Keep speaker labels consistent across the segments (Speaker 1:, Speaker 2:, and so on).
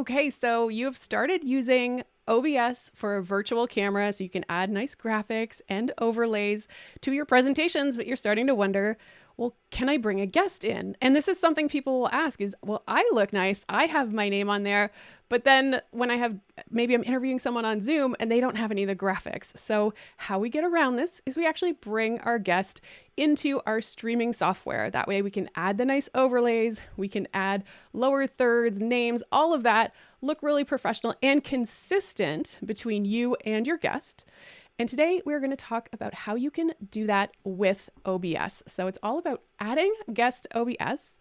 Speaker 1: Okay, so you've started using OBS for a virtual camera so you can add nice graphics and overlays to your presentations, but you're starting to wonder, well, can I bring a guest in? And this is something people will ask is, well, I look nice. I have my name on there. But then when maybe I'm interviewing someone on Zoom and they don't have any of the graphics. So how we get around this is we actually bring our guest into our streaming software. That way we can add the nice overlays. We can add lower thirds, names, all of that look really professional and consistent between you and your guest. And today we're going to talk about how you can do that with OBS. So it's all about adding guest OBS.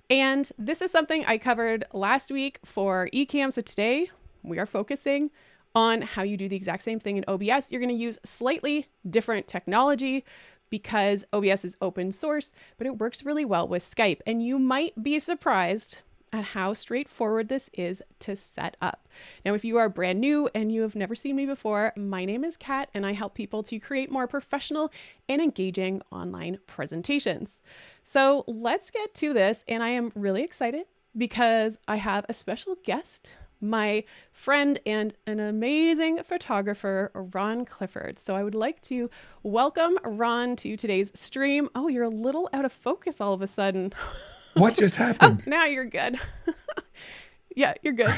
Speaker 1: And this is something I covered last week for Ecamm. So today we are focusing on how you do the exact same thing in OBS. You're going to use slightly different technology because OBS is open source, but it works really well with Skype. And you might be surprised at how straightforward this is to set up. Now, if you are brand new and you have never seen me before, my name is Kat and I help people to create more professional and engaging online presentations. So let's get to this. And I am really excited because I have a special guest, my friend and an amazing photographer, Ron Clifford. So I would like to welcome Ron to today's stream. Oh, you're a little out of focus all of a sudden.
Speaker 2: What just happened?
Speaker 1: Oh, now you're good. Yeah, you're good.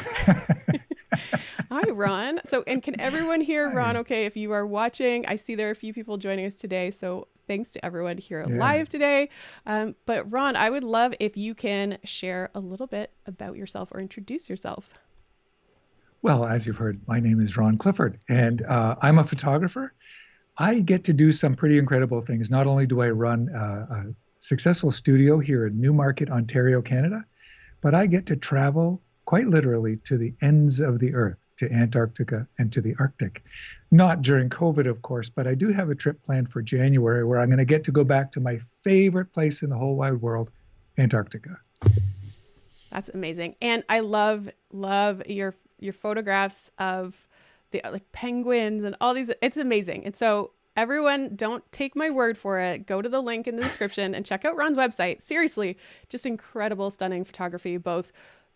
Speaker 1: Hi, Ron. So, and can everyone hear Ron okay? If you are watching, I see there are a few people joining us today. So thanks to everyone here live today. But Ron, I would love if you can share a little bit about yourself or introduce yourself.
Speaker 2: Well, as you've heard, my name is Ron Clifford, and I'm a photographer. I get to do some pretty incredible things. Not only do I run a successful studio here in Newmarket, Ontario, Canada, but I get to travel quite literally to the ends of the earth, to Antarctica and to the Arctic. Not during COVID, of course, but I do have a trip planned for January where I'm going to get to go back to my favorite place in the whole wide world, Antarctica.
Speaker 1: That's amazing. And I love your photographs of the penguins and all these. It's amazing. And so everyone, don't take my word for it. Go to the link in the description and check out Ron's website. Seriously, just incredible, stunning photography, both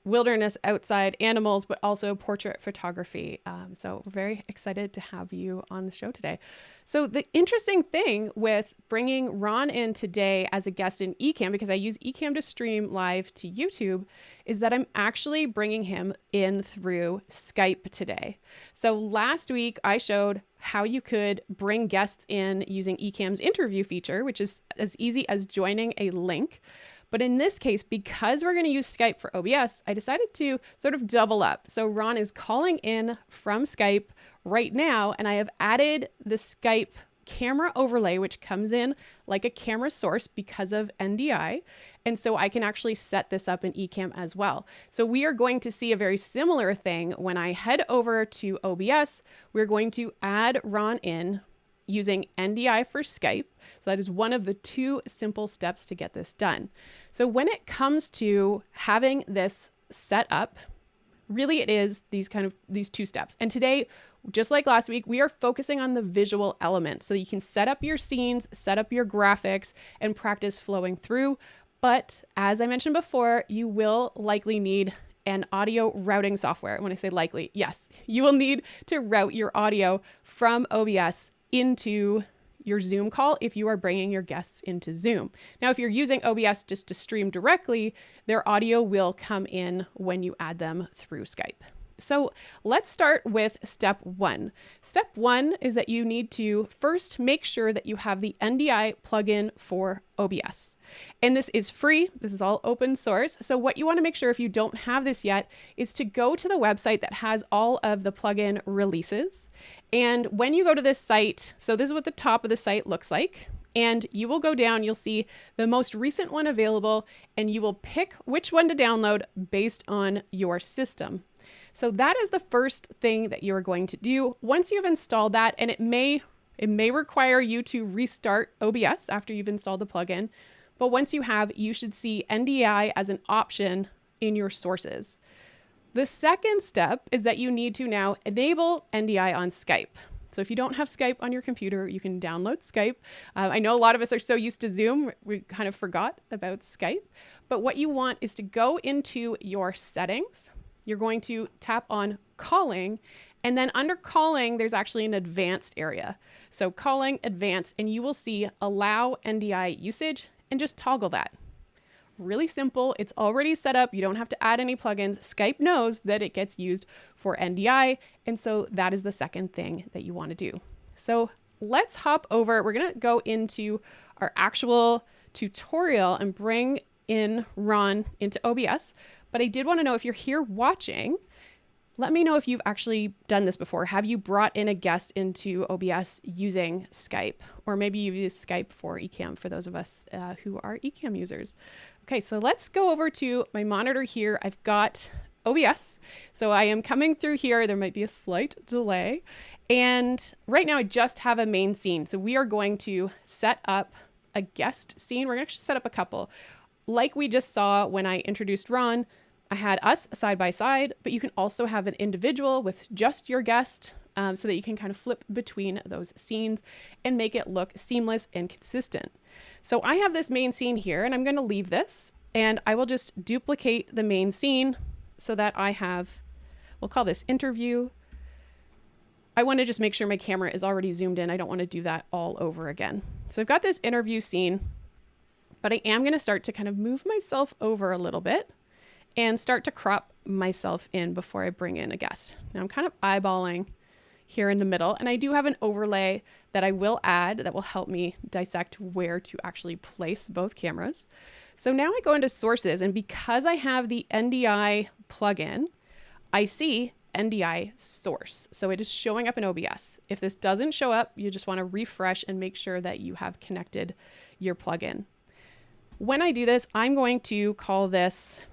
Speaker 1: wilderness, outside animals, but also portrait photography. So we're very excited to have you on the show today. So the interesting thing with bringing Ron in today as a guest in Ecamm, because I use Ecamm to stream live to YouTube, is that I'm actually bringing him in through Skype today. So last week I showed how you could bring guests in using Ecamm's interview feature, which is as easy as joining a link. But in this case, because we're going to use Skype for OBS, I decided to sort of double up. So Ron is calling in from Skype right now, and I have added the Skype camera overlay, which comes in like a camera source because of NDI. And so I can actually set this up in Ecamm as well. So we are going to see a very similar thing when I head over to OBS. We're going to add Ron in using NDI for Skype. So that is one of the two simple steps to get this done. So when it comes to having this set up, really it is these two steps. And today, just like last week, we are focusing on the visual element. So you can set up your scenes, set up your graphics, and practice flowing through. But as I mentioned before, you will likely need an audio routing software. When I say likely, yes, you will need to route your audio from OBS into your Zoom call if you are bringing your guests into Zoom. Now, if you're using OBS just to stream directly, their audio will come in when you add them through Skype. So let's start with step one. Step one is that you need to first make sure that you have the NDI plugin for OBS. And this is free. This is all open source. So what you want to make sure if you don't have this yet is to go to the website that has all of the plugin releases. And when you go to this site, so this is what the top of the site looks like. And you will go down, you'll see the most recent one available, and you will pick which one to download based on your system. So that is the first thing that you're going to do. Once you've installed that, and it may require you to restart OBS after you've installed the plugin, but once you have, you should see NDI as an option in your sources. The second step is that you need to now enable NDI on Skype. So if you don't have Skype on your computer, you can download Skype. I know a lot of us are so used to Zoom, we kind of forgot about Skype. But what you want is to go into your settings, you're going to tap on calling, and then under calling, there's actually an advanced area. So calling, advanced, and you will see allow NDI usage, and just toggle that. Really simple. It's already set up. You don't have to add any plugins. Skype knows that it gets used for NDI. And so that is the second thing that you want to do. So let's hop over. We're going to go into our actual tutorial and bring in Ron into OBS. But I did want to know, if you're here watching, let me know if you've actually done this before. Have you brought in a guest into OBS using Skype? Or maybe you've used Skype for Ecamm, for those of us who are Ecamm users. Okay, so let's go over to my monitor here. I've got OBS. So I am coming through here. There might be a slight delay. And right now I just have a main scene. So we are going to set up a guest scene. We're going to actually set up a couple. Like we just saw when I introduced Ron, I had us side by side, but you can also have an individual with just your guest, so that you can kind of flip between those scenes and make it look seamless and consistent. So I have this main scene here, and I'm going to leave this, and I will just duplicate the main scene so that I have, we'll call this interview. I want to just make sure my camera is already zoomed in. I don't want to do that all over again. So I've got this interview scene, but I am going to start to kind of move myself over a little bit and start to crop myself in before I bring in a guest. Now I'm kind of eyeballing here in the middle, and I do have an overlay that I will add that will help me dissect where to actually place both cameras. So now I go into sources, and because I have the NDI plugin, I see NDI source. So it is showing up in OBS. If this doesn't show up, you just want to refresh and make sure that you have connected your plugin. When I do this, I'm going to call this,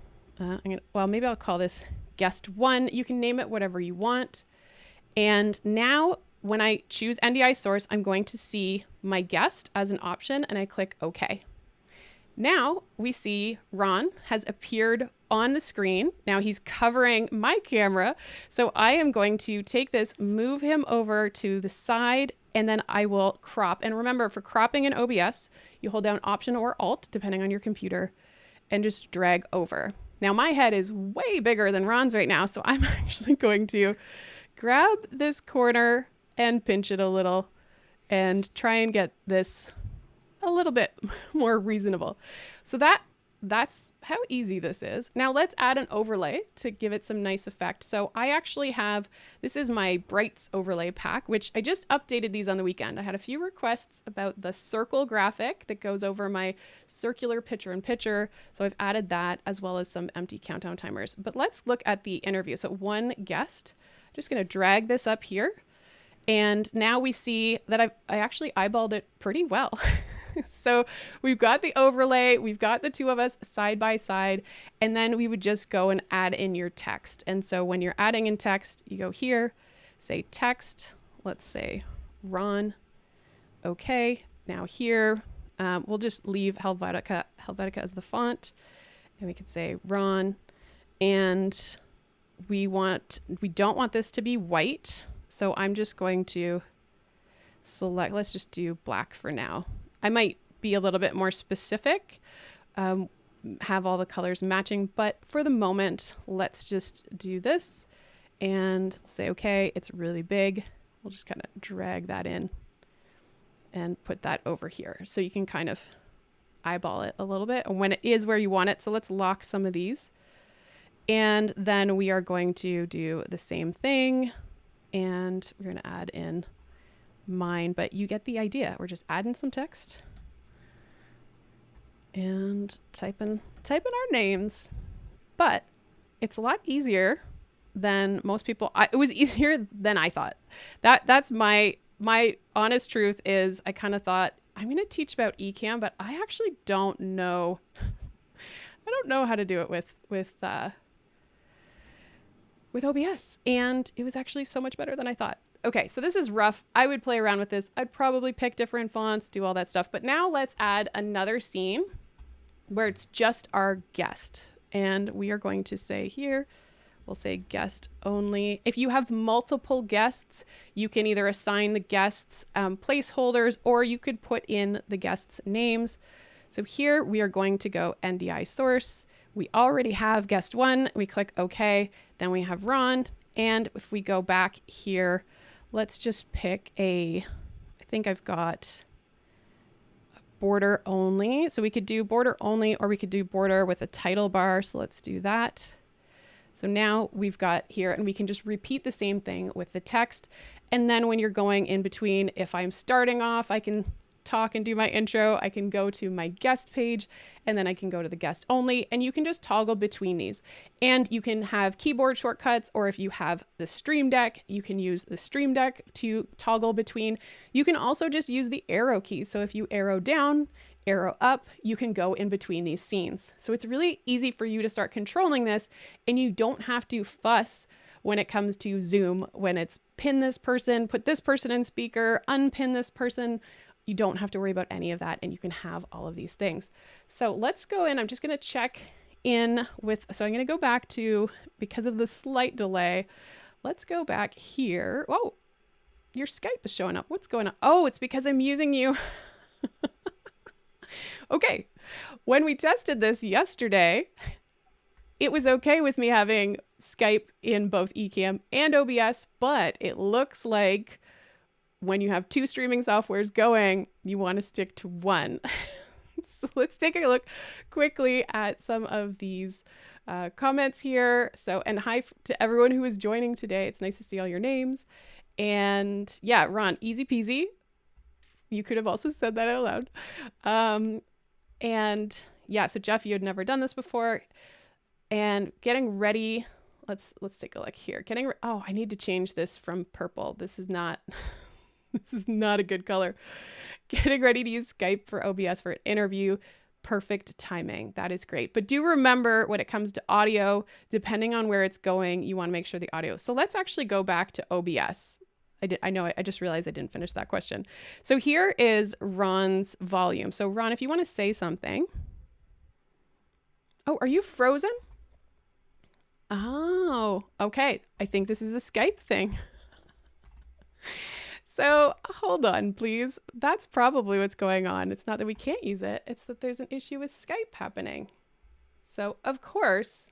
Speaker 1: well, maybe I'll call this guest 1. You can name it whatever you want. And now when I choose NDI source, I'm going to see my guest as an option, and I click OK. Now we see Ron has appeared on the screen. Now he's covering my camera. So I am going to take this, move him over to the side, and then I will crop. And remember, for cropping in OBS, you hold down Option or Alt, depending on your computer, and just drag over. Now my head is way bigger than Ron's right now, so I'm actually going to grab this corner and pinch it a little and try and get this a little bit more reasonable. So that's how easy this is. Now let's add an overlay to give it some nice effect. So I actually have, this is my Brights overlay pack, which I just updated these on the weekend. I had a few requests about the circle graphic that goes over my circular picture-in-picture. So I've added that, as well as some empty countdown timers. But let's look at the interview. So one guest, I'm just gonna drag this up here. And now we see that I actually eyeballed it pretty well. So we've got the overlay, we've got the two of us side by side, and then we would just go and add in your text. And so when you're adding in text, you go here, say text, let's say Ron, okay. Now here, we'll just leave Helvetica as the font, and we could say Ron, and we don't want this to be white. So I'm just going to select, let's just do black for now. I might be a little bit more specific, have all the colors matching, but for the moment, let's just do this and say, okay, it's really big. We'll just kind of drag that in and put that over here. So you can kind of eyeball it a little bit and when it is where you want it. So let's lock some of these. And then we are going to do the same thing. And we're going to add in mine, but you get the idea. We're just adding some text and typing our names, but it's a lot easier than most people. It was easier than I thought. That's my honest truth is I kind of thought I'm going to teach about Ecamm, but I actually don't know. I don't know how to do it with OBS, and it was actually so much better than I thought. Okay, so this is rough. I would play around with this. I'd probably pick different fonts, do all that stuff. But now let's add another scene where it's just our guest. And we are going to say here, we'll say guest only. If you have multiple guests, you can either assign the guests placeholders, or you could put in the guests' names. So here we are going to go NDI source. We already have guest 1. We click OK. Then we have Ron. And if we go back here, let's just pick I think I've got border only. So we could do border only, or we could do border with a title bar. So let's do that. So now we've got here, and we can just repeat the same thing with the text. And then when you're going in between, if I'm starting off, I can talk and do my intro. I can go to my guest page, and then I can go to the guest only, and you can just toggle between these. And you can have keyboard shortcuts, or if you have the Stream Deck, you can use the Stream Deck to toggle between. You can also just use the arrow key. So if you arrow down, arrow up, you can go in between these scenes. So it's really easy for you to start controlling this, and you don't have to fuss when it comes to Zoom, when it's pin this person, put this person in speaker, unpin this person. You don't have to worry about any of that, and you can have all of these things. So let's go in. I'm just going to check in with, so I'm going to go back to, because of the slight delay, let's go back here. Whoa, your Skype is showing up. What's going on? Oh, it's because I'm using you. Okay. When we tested this yesterday, it was okay with me having Skype in both Ecamm and OBS, but it looks like when you have 2 streaming softwares going, you want to stick to one. So let's take a look quickly at some of these comments here. So, and hi to everyone who is joining today. It's nice to see all your names. And yeah, Ron, easy peasy. You could have also said that out loud. And yeah, so Jeff, you had never done this before. And getting ready, let's take a look here. Oh, I need to change this from purple. This is not a good color. Getting ready to use Skype for OBS for an interview. Perfect timing. That is great. But do remember, when it comes to audio, depending on where it's going, you want to make sure the audio. So let's actually go back to OBS. I just realized I didn't finish that question. So here is Ron's volume. So Ron, if you want to say something. Oh, are you frozen? Oh, okay. I think this is a Skype thing. So hold on, please. That's probably what's going on. It's not that we can't use it. It's that there's an issue with Skype happening. So of course.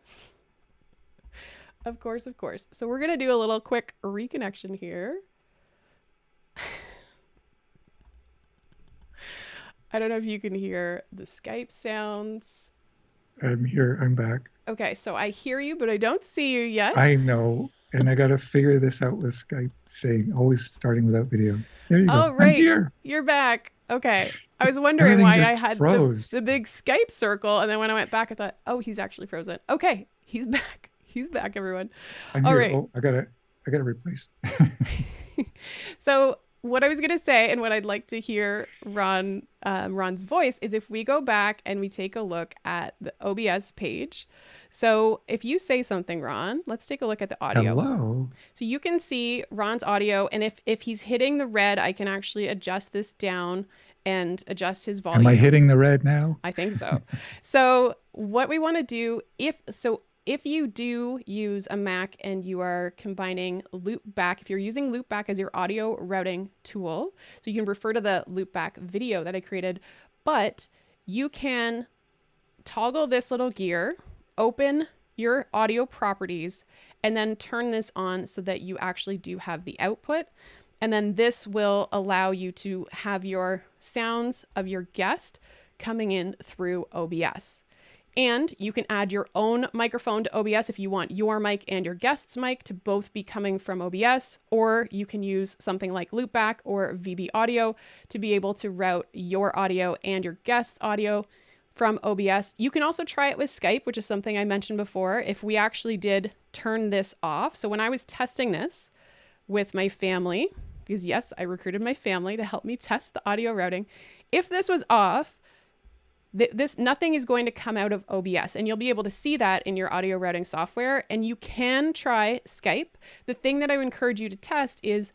Speaker 1: So we're going to do a little quick reconnection here. I don't know if you can hear the Skype sounds.
Speaker 2: I'm here. I'm back.
Speaker 1: Okay, so I hear you, but I don't see you yet.
Speaker 2: I know. And I got to figure this out with Skype, saying always starting without video. There you go.
Speaker 1: Oh, right.
Speaker 2: I'm here.
Speaker 1: You're back. Okay. I was wondering why I had the big Skype circle. And then when I went back, I thought, oh, he's actually frozen. Okay. He's back. He's back, everyone.
Speaker 2: I'm
Speaker 1: All
Speaker 2: here.
Speaker 1: right.
Speaker 2: Oh, I gotta replace.
Speaker 1: So what I was going to say, and what I'd like to hear Ron's voice, is if we go back and we take a look at the OBS page. So if you say something, Ron, let's take a look at the audio.
Speaker 2: Hello.
Speaker 1: So you can see Ron's audio, and if he's hitting the red, I can actually adjust this down and adjust his volume.
Speaker 2: Am I hitting the red now?
Speaker 1: I think so. So what we want to do, if you do use a Mac and you are combining Loopback, if you're using Loopback as your audio routing tool, so you can refer to the Loopback video that I created, but you can toggle this little gear, open your audio properties, and then turn this on so that you actually do have the output. And then this will allow you to have your sounds of your guest coming in through OBS. And you can add your own microphone to OBS if you want your mic and your guest's mic to both be coming from OBS, or you can use something like Loopback or VB Audio to be able to route your audio and your guest's audio from OBS. You can also try it with Skype, which is something I mentioned before. If we actually did turn this off. So when I was testing this with my family, because yes, I recruited my family to help me test the audio routing. If this was off, nothing is going to come out of OBS, and you'll be able to see that in your audio routing software. And you can try Skype. The thing that I would encourage you to test is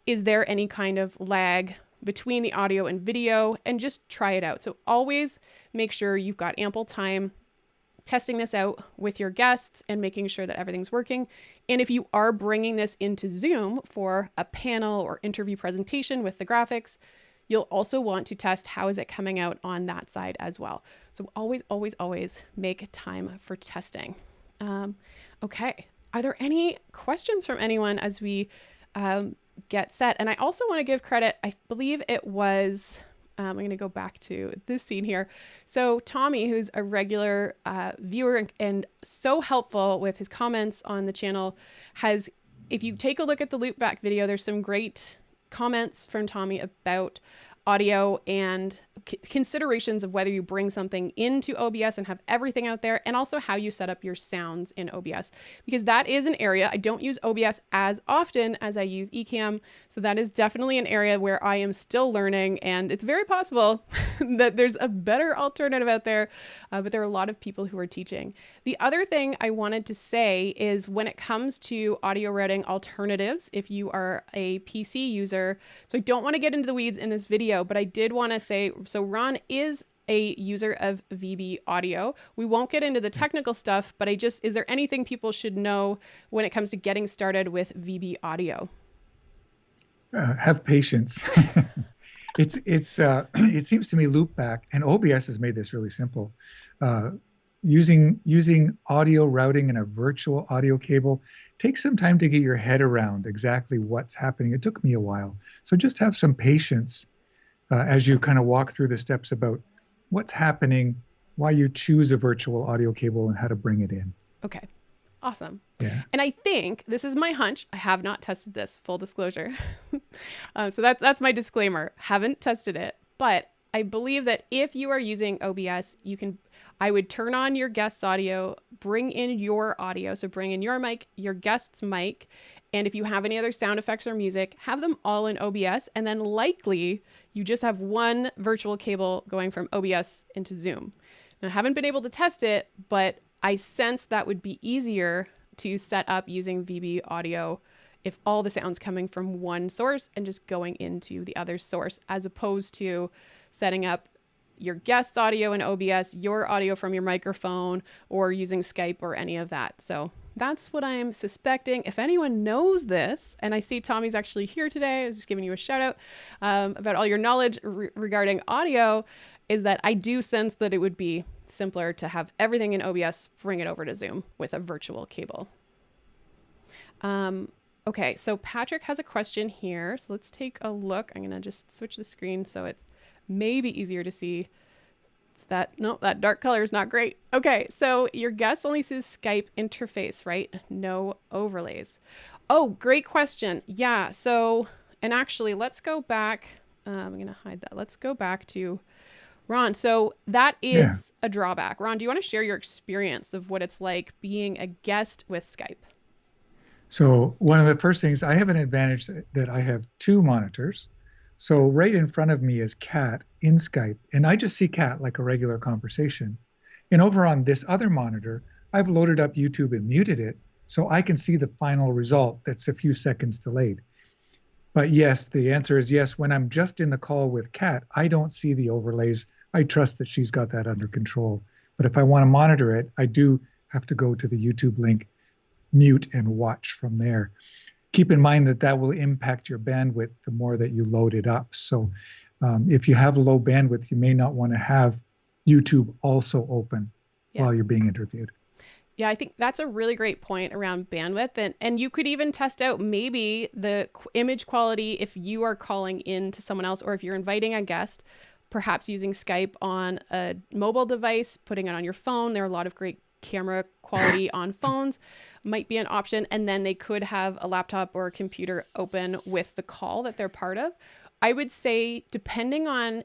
Speaker 1: there any kind of lag between the audio and video, and just try it out. So always make sure you've got ample time testing this out with your guests and making sure that everything's working. And if you are bringing this into Zoom for a panel or interview presentation with the graphics, you'll also want to test how is it coming out on that side as well. So always, always, always make time for testing. Okay. Are there any questions from anyone as we get set? And I also want to give credit. I believe it was, I'm going to go back to this scene here. So Tommy, who's a regular viewer and so helpful with his comments on the channel, has, if you take a look at the loopback video, there's some great comments from Tommy about audio and considerations of whether you bring something into OBS and have everything out there, and also how you set up your sounds in OBS, because that is an area. I don't use OBS as often as I use Ecamm, so that is definitely an area where I am still learning, and it's very possible that there's a better alternative out there, but there are a lot of people who are teaching. The other thing I wanted to say is when it comes to audio routing alternatives, if you are a PC user, so I don't want to get into the weeds in this video, but I did want to say, so Ron is a user of VB audio. We won't get into the technical stuff, but is there anything people should know when it comes to getting started with VB audio?
Speaker 2: Have patience. It seems to me loopback, and OBS has made this really simple. Using audio routing in a virtual audio cable takes some time to get your head around exactly what's happening. It took me a while. So just have some patience as you kind of walk through the steps about what's happening, why you choose a virtual audio cable, and how to bring it in.
Speaker 1: Okay, awesome.
Speaker 2: Yeah.
Speaker 1: And I think, this is my hunch, I have not tested this, full disclosure. So that's my disclaimer. Haven't tested it, but I believe that if you are using OBS, I would turn on your guest's audio, bring in your audio. So bring in your mic, your guest's mic. And if you have any other sound effects or music, have them all in OBS. And then likely you just have one virtual cable going from OBS into Zoom. Now, I haven't been able to test it, but I sense that would be easier to set up using VB audio if all the sound's coming from one source and just going into the other source, as opposed to setting up your guest's audio in OBS, your audio from your microphone, or using Skype or any of that. So that's what I'm suspecting. If anyone knows this, and I see Tommy's actually here today, I was just giving you a shout out about all your knowledge regarding audio, is that I do sense that it would be simpler to have everything in OBS, bring it over to Zoom with a virtual cable. Okay, so Patrick has a question here. So let's take a look. I'm gonna just switch the screen so it's maybe easier to see. That dark color is not great. Okay, so your guest only sees Skype interface, right? No overlays. Oh, great question. Yeah, so, and actually let's go back. I'm gonna hide that. Let's go back to Ron. So that is a drawback. Ron, do you want to share your experience of what it's like being a guest with Skype?
Speaker 2: So one of the first things, I have an advantage that I have two monitors. So right in front of me is Kat in Skype, and I just see Kat like a regular conversation. And over on this other monitor, I've loaded up YouTube and muted it so I can see the final result that's a few seconds delayed. But yes, the answer is yes. When I'm just in the call with Kat, I don't see the overlays. I trust that she's got that under control. But if I want to monitor it, I do have to go to the YouTube link, mute, and watch from there. Keep in mind that that will impact your bandwidth the more that you load it up. So if you have low bandwidth, you may not want to have YouTube also open while you're being interviewed.
Speaker 1: Yeah, I think that's a really great point around bandwidth. And you could even test out maybe the image quality if you are calling in to someone else, or if you're inviting a guest, perhaps using Skype on a mobile device, putting it on your phone. There are a lot of great camera quality on phones might be an option. And then they could have a laptop or a computer open with the call that they're part of. I would say, depending on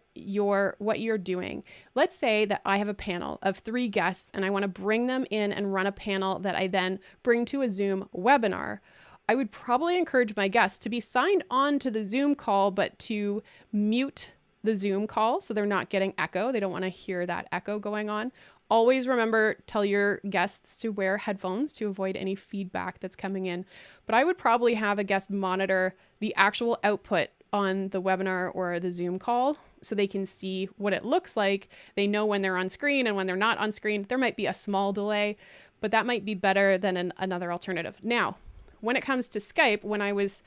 Speaker 1: what you're doing, let's say that I have a panel of 3 guests and I want to bring them in and run a panel that I then bring to a Zoom webinar. I would probably encourage my guests to be signed on to the Zoom call, but to mute the Zoom call so they're not getting echo. They don't want to hear that echo going on. Always remember, tell your guests to wear headphones to avoid any feedback that's coming in. But I would probably have a guest monitor the actual output on the webinar or the Zoom call so they can see what it looks like. They know when they're on screen and when they're not on screen. There might be a small delay, but that might be better than another alternative. Now, when it comes to Skype, when I was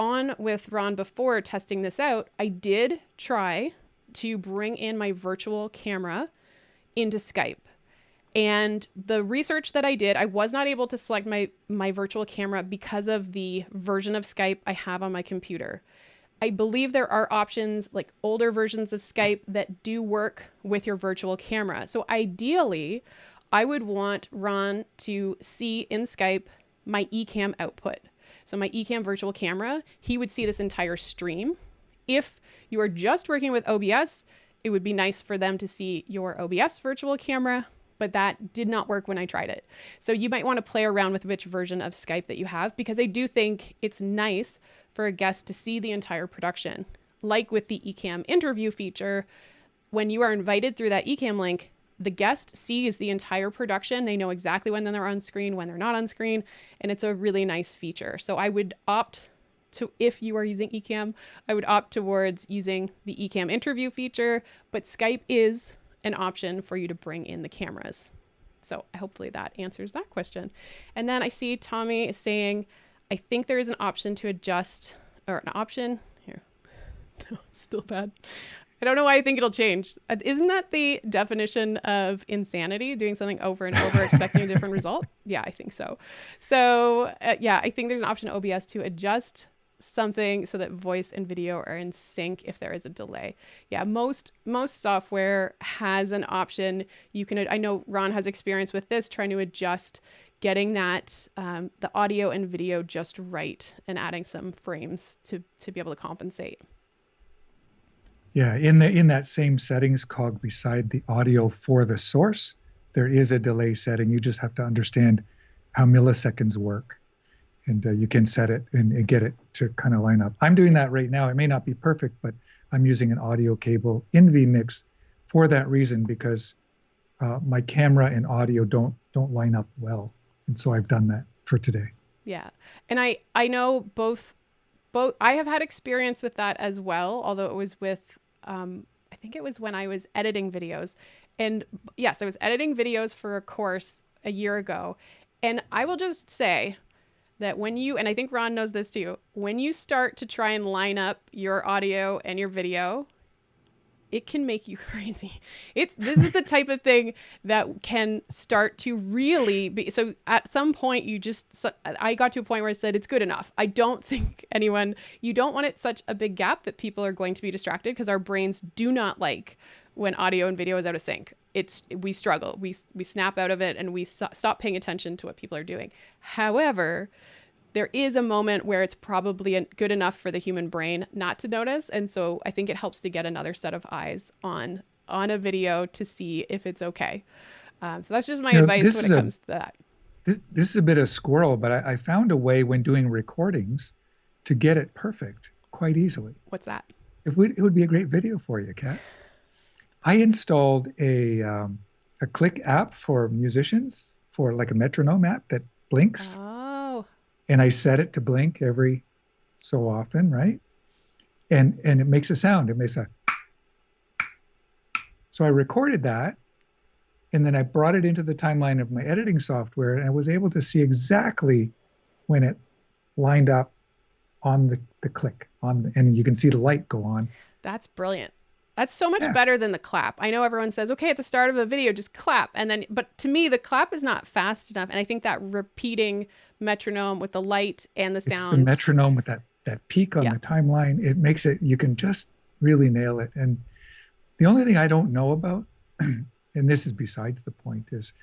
Speaker 1: on with Ron before testing this out, I did try to bring in my virtual camera into Skype. And the research that I did, I was not able to select my virtual camera because of the version of Skype I have on my computer. I believe there are options like older versions of Skype that do work with your virtual camera. So ideally, I would want Ron to see in Skype my Ecamm output. So my Ecamm virtual camera, he would see this entire stream. If you are just working with OBS, it would be nice for them to see your OBS virtual camera, but that did not work when I tried it. So you might want to play around with which version of Skype that you have, because I do think it's nice for a guest to see the entire production. Like with the Ecamm interview feature, when you are invited through that Ecamm link, the guest sees the entire production. They know exactly when they're on screen, when they're not on screen, and it's a really nice feature. So I would opt to, if you are using Ecamm, I would opt towards using the Ecamm interview feature, but Skype is an option for you to bring in the cameras. So hopefully that answers that question. And then I see Tommy is saying, I think there is an option to adjust, or an option here. No, still bad. I don't know why I think it'll change. Isn't that the definition of insanity? Doing something over and over, expecting a different result? Yeah, I think so. So yeah, I think there's an option in OBS to adjust something so that voice and video are in sync if there is a delay. Yeah, most software has an option. You can, I know Ron has experience with this, trying to adjust, getting that the audio and video just right and adding some frames to be able to compensate.
Speaker 2: Yeah, in that same settings cog beside the audio for the source, there is a delay setting. You just have to understand how milliseconds work. And you can set it and get it to kind of line up. I'm doing that right now. It may not be perfect, but I'm using an audio cable in vMix for that reason, because my camera and audio don't line up well. And so I've done that for today.
Speaker 1: Yeah. And I know both I have had experience with that as well, although it was with, I think it was when I was editing videos. And yes, I was editing videos for a course a year ago. And I will just say that when you, and I think Ron knows this too, when you start to try and line up your audio and your video, it can make you crazy. This is the type of thing that can start to really be, so at some point I got to a point where I said, it's good enough. I don't think you don't want it such a big gap that people are going to be distracted, because our brains do not like when audio and video is out of sync. We struggle. We snap out of it and we stop paying attention to what people are doing. However, there is a moment where it's probably good enough for the human brain not to notice. And so I think it helps to get another set of eyes on a video to see if it's okay. So that's just my advice when it comes to that.
Speaker 2: This is a bit of squirrel, but I found a way when doing recordings to get it perfect quite easily.
Speaker 1: What's that?
Speaker 2: It would be a great video for you, Kat. I installed a click app for musicians, for like a metronome app that blinks.
Speaker 1: Oh.
Speaker 2: And I set it to blink every so often, right? And it makes a sound. It makes a. So I recorded that, and then I brought it into the timeline of my editing software, and I was able to see exactly when it lined up on the click and you can see the light go on.
Speaker 1: That's brilliant. That's so much better than the clap. I know everyone says, okay, at the start of a video, just clap. But to me, the clap is not fast enough. And I think that repeating metronome with the light and the sound.
Speaker 2: It's the metronome with that peak on the timeline. It makes it, you can just really nail it. And the only thing I don't know about, and this is besides the point, is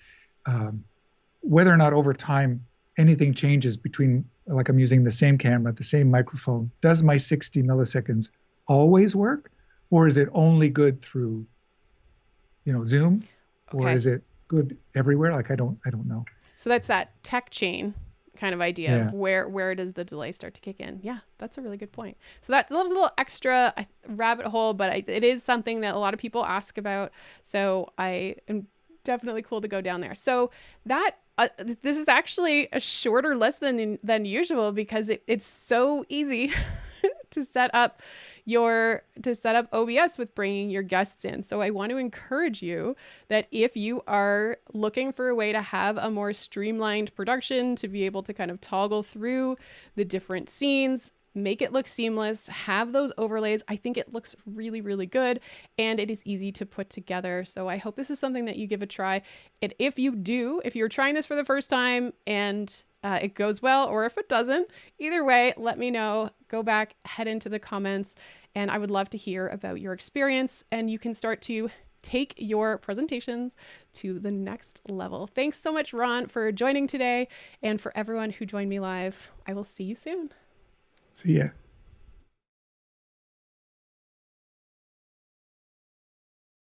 Speaker 2: whether or not over time anything changes between, like I'm using the same camera, the same microphone. Does my 60 milliseconds always work? Or is it only good through, Zoom? Okay. Or is it good everywhere? Like I don't know.
Speaker 1: So that's that tech chain kind of idea of where does the delay start to kick in? Yeah, that's a really good point. So that was a little extra rabbit hole, but it is something that a lot of people ask about. So I am definitely cool to go down there. So that this is actually a shorter list than usual, because it's so easy to set up OBS with bringing your guests in. So I want to encourage you that if you are looking for a way to have a more streamlined production, to be able to kind of toggle through the different scenes, make it look seamless, have those overlays. I think it looks really, really good, and it is easy to put together. So I hope this is something that you give a try. And if you're trying this for the first time and it goes well, or if it doesn't, either way, let me know. Go back, head into the comments, and I would love to hear about your experience, and you can start to take your presentations to the next level. Thanks so much, Ron, for joining today, and for everyone who joined me live. I will see you soon.
Speaker 2: See ya.